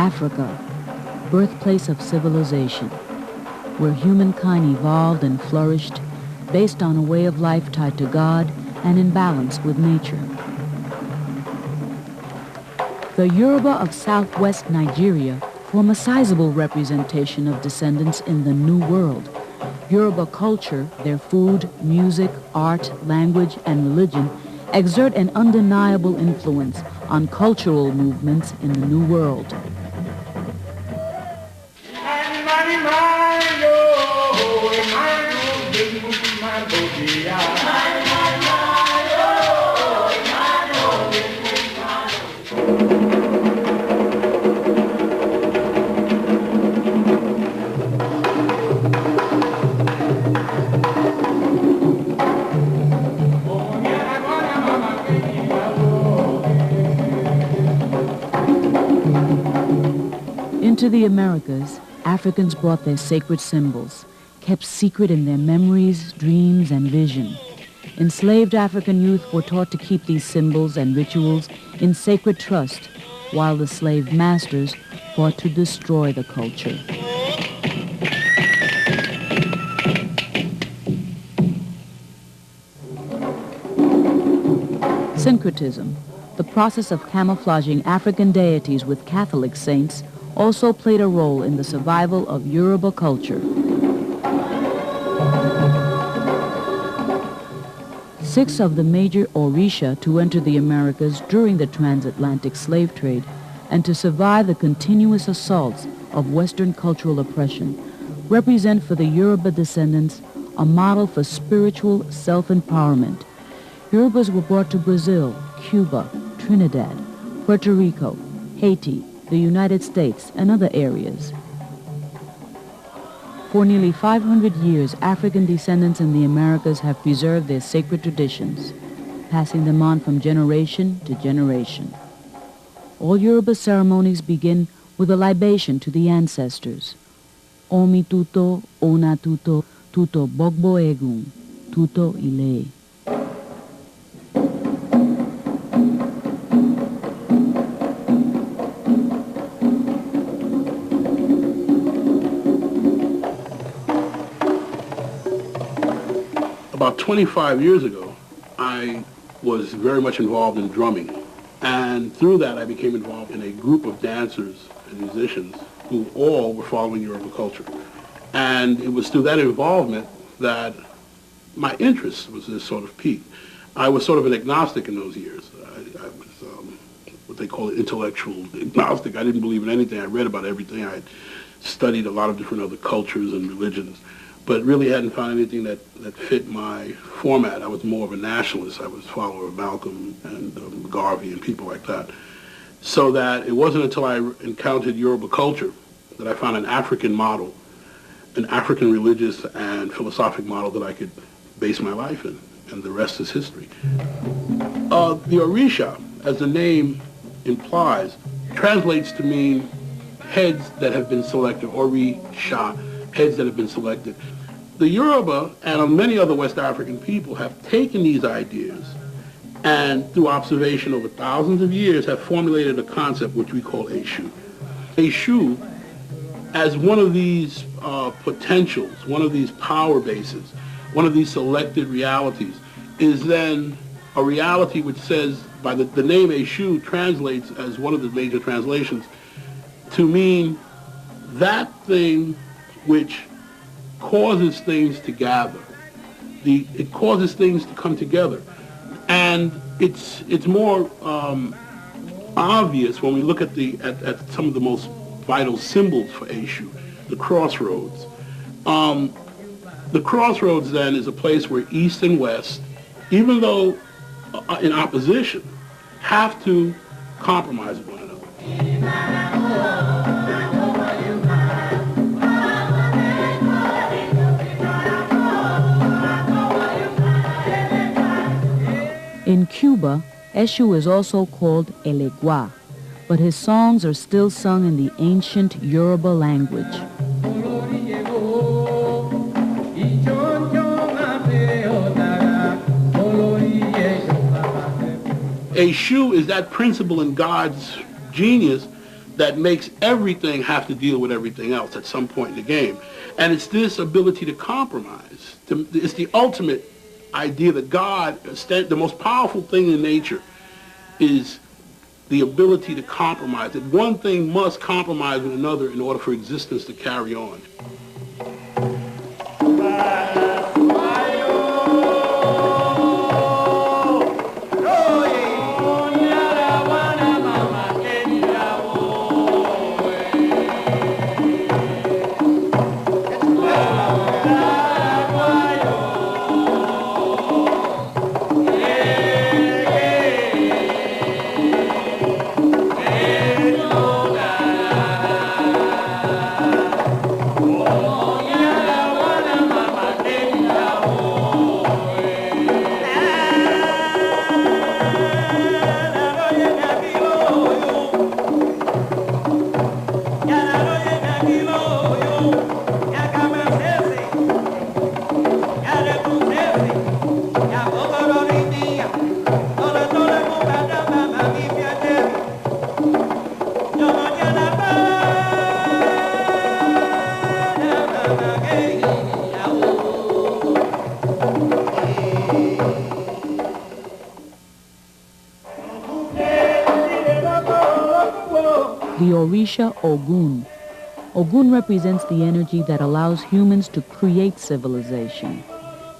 Africa, birthplace of civilization, where humankind evolved and flourished based on a way of life tied to God and in balance with nature. The Yoruba of southwest Nigeria form a sizable representation of descendants in the New World. Yoruba culture, their food, music, art, language, and religion exert an undeniable influence on cultural movements in the New World. Into the Americas, Africans brought their sacred symbols, kept secret in their memories, dreams, and vision. Enslaved African youth were taught to keep these symbols and rituals in sacred trust, while the slave masters fought to destroy the culture. Syncretism, the process of camouflaging African deities with Catholic saints, also played a role in the survival of Yoruba culture. Six of the major Orisa to enter the Americas during the transatlantic slave trade and to survive the continuous assaults of Western cultural oppression represent for the Yoruba descendants a model for spiritual self-empowerment. Yorubas were brought to Brazil, Cuba, Trinidad, Puerto Rico, Haiti, the United States, and other areas. For nearly 500 years, African descendants in the Americas have preserved their sacred traditions, passing them on from generation to generation. All Yoruba ceremonies begin with a libation to the ancestors. Omi tuto, ona tuto, tuto bogbo egun, tuto ile. About 25 years ago, I was very much involved in drumming. And through that, I became involved in a group of dancers and musicians who all were following Yoruba culture. And it was through that involvement that my interest was this sort of peaked. I was sort of an agnostic in those years. I was what they call intellectual agnostic. I didn't believe in anything. I read about everything. I had studied a lot of different other cultures and religions, but really hadn't found anything that fit my format. I was more of a nationalist. I was a follower of Malcolm and Garvey and people like that. So that it wasn't until I encountered Yoruba culture that I found an African model, an African religious and philosophic model that I could base my life in, and the rest is history. The Orisa, as the name implies, translates to mean heads that have been selected, Orisa, heads that have been selected. The Yoruba and many other West African people have taken these ideas and through observation over thousands of years have formulated a concept which we call Eshu. Eshu, as one of these potentials, one of these power bases, one of these selected realities, is then a reality which says, by the name Eshu translates as one of the major translations to mean that thing which causes things to gather. It causes things to come together. And it's more obvious when we look at some of the most vital symbols for Eshu, the crossroads. The crossroads then is a place where East and West, even though in opposition, have to compromise with one another. In Cuba, Eshu is also called Elegua, but his songs are still sung in the ancient Yoruba language. Eshu is that principle in God's genius that makes everything have to deal with everything else at some point in the game. And it's this ability to compromise. It's the ultimate idea that God, the most powerful thing in nature, is the ability to compromise. That one thing must compromise with another in order for existence to carry on. The Orisha Ogun. Ogun represents the energy that allows humans to create civilization.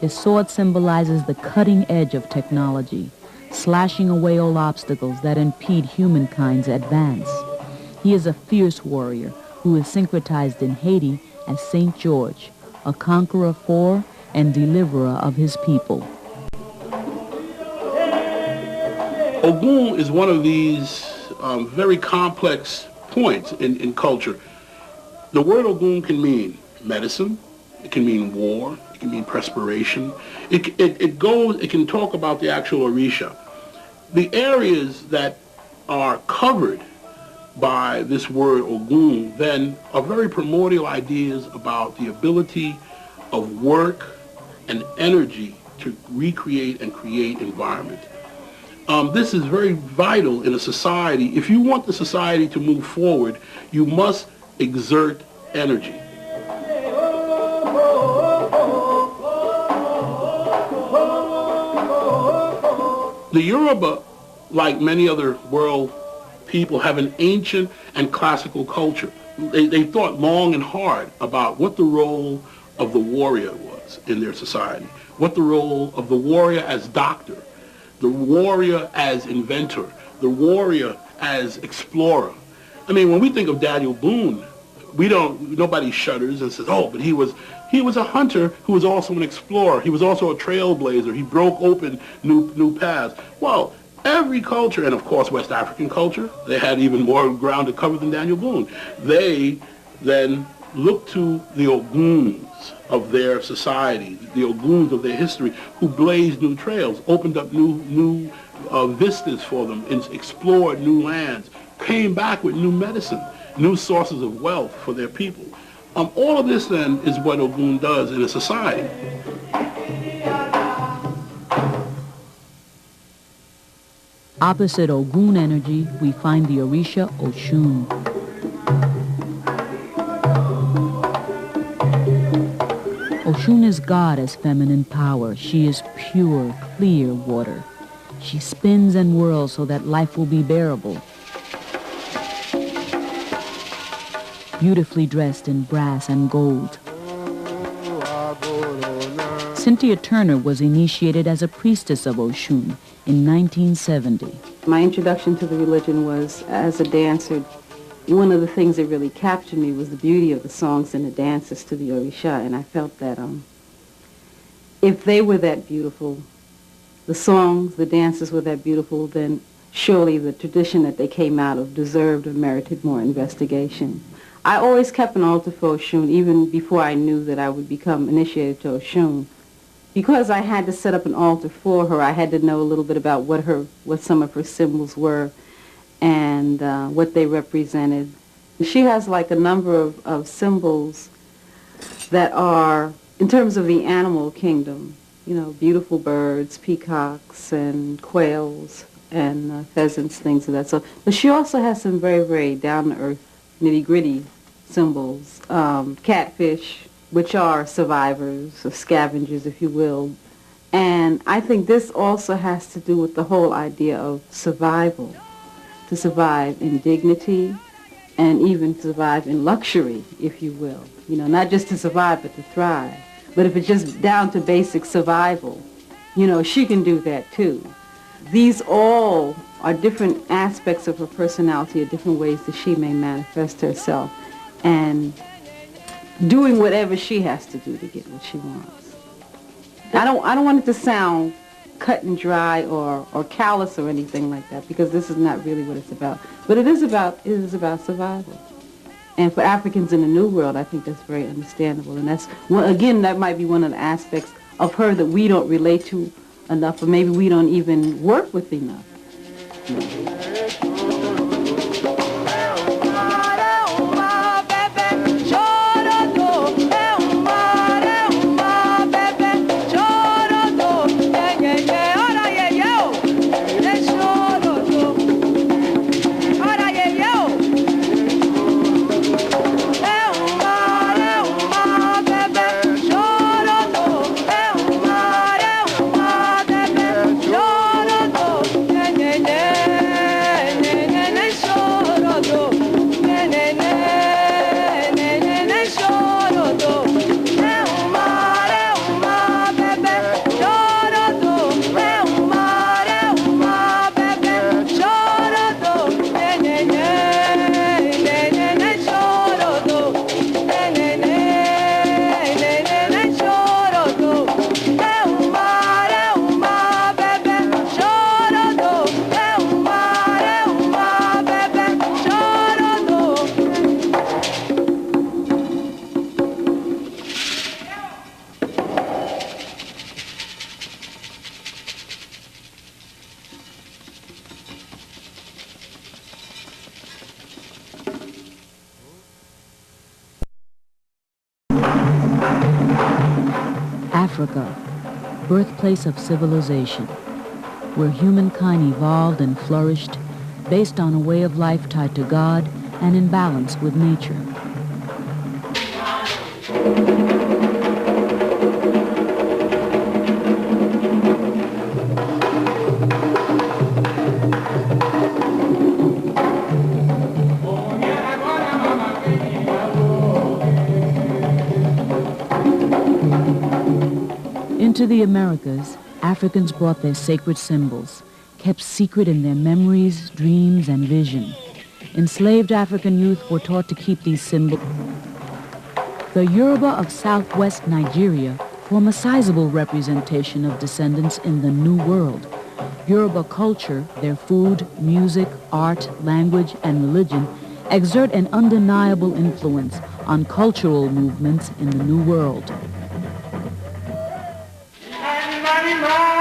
His sword symbolizes the cutting edge of technology, slashing away all obstacles that impede humankind's advance. He is a fierce warrior who is syncretized in Haiti as Saint George, a conqueror for and deliverer of his people. Ogun is one of these very complex points in culture. The word Ogun can mean medicine, it can mean war, it can mean perspiration. It can talk about the actual Orisha. The areas that are covered by this word Ogun then are very primordial ideas about the ability of work and energy to recreate and create environment. This is very vital in a society. If you want the society to move forward, you must exert energy. The Yoruba, like many other world people, have an ancient and classical culture. They thought long and hard about what the role of the warrior was in their society, what the role of the warrior as doctor, the warrior as inventor, the warrior as explorer. I mean, when we think of Daniel Boone, nobody shudders and says, oh, but he was a hunter who was also an explorer. He was also a trailblazer. He broke open new paths. Well, every culture, and of course West African culture, they had even more ground to cover than Daniel Boone. They then looked to the Oguns of their society, the Oguns of their history, who blazed new trails, opened up new vistas for them, and explored new lands, came back with new medicine, new sources of wealth for their people. All of this then is what Ogun does in a society. Opposite Ogun energy, we find the Orisha Oshun. Oshun is God as feminine power. She is pure, clear water. She spins and whirls so that life will be bearable. Beautifully dressed in brass and gold. Cynthia Turner was initiated as a priestess of Oshun in 1970. My introduction to the religion was as a dancer. One of the things that really captured me was the beauty of the songs and the dances to the Orisha, and I felt that if they were that beautiful, the songs, the dances were that beautiful, then surely the tradition that they came out of deserved or merited more investigation. I always kept an altar for Oshun, even before I knew that I would become initiated to Oshun. Because I had to set up an altar for her, I had to know a little bit about what some of her symbols were and what they represented. She has like a number of symbols that are, in terms of the animal kingdom, you know, beautiful birds, peacocks, and quails. and pheasants, things of that sort. But she also has some very, very down-to-earth, nitty-gritty symbols. Catfish, which are survivors, or scavengers, if you will. And I think this also has to do with the whole idea of survival, to survive in dignity and even survive in luxury, if you will. You know, not just to survive, but to thrive. But if it's just down to basic survival, you know, she can do that too. These all are different aspects of her personality, or different ways that she may manifest herself, and doing whatever she has to do to get what she wants. I don't want it to sound cut and dry or callous or anything like that, because this is not really what it's about. But it is about survival. And for Africans in the New World, I think that's very understandable. And that's, well, again, that might be one of the aspects of her that we don't relate to enough, or maybe we don't even work with enough. Africa, birthplace of civilization, where humankind evolved and flourished based on a way of life tied to God and in balance with nature. Into the Americas, Africans brought their sacred symbols, kept secret in their memories, dreams, and vision. Enslaved African youth were taught to keep these symbols. The Yoruba of southwest Nigeria form a sizable representation of descendants in the New World. Yoruba culture, their food, music, art, language, and religion exert an undeniable influence on cultural movements in the New World. Animal.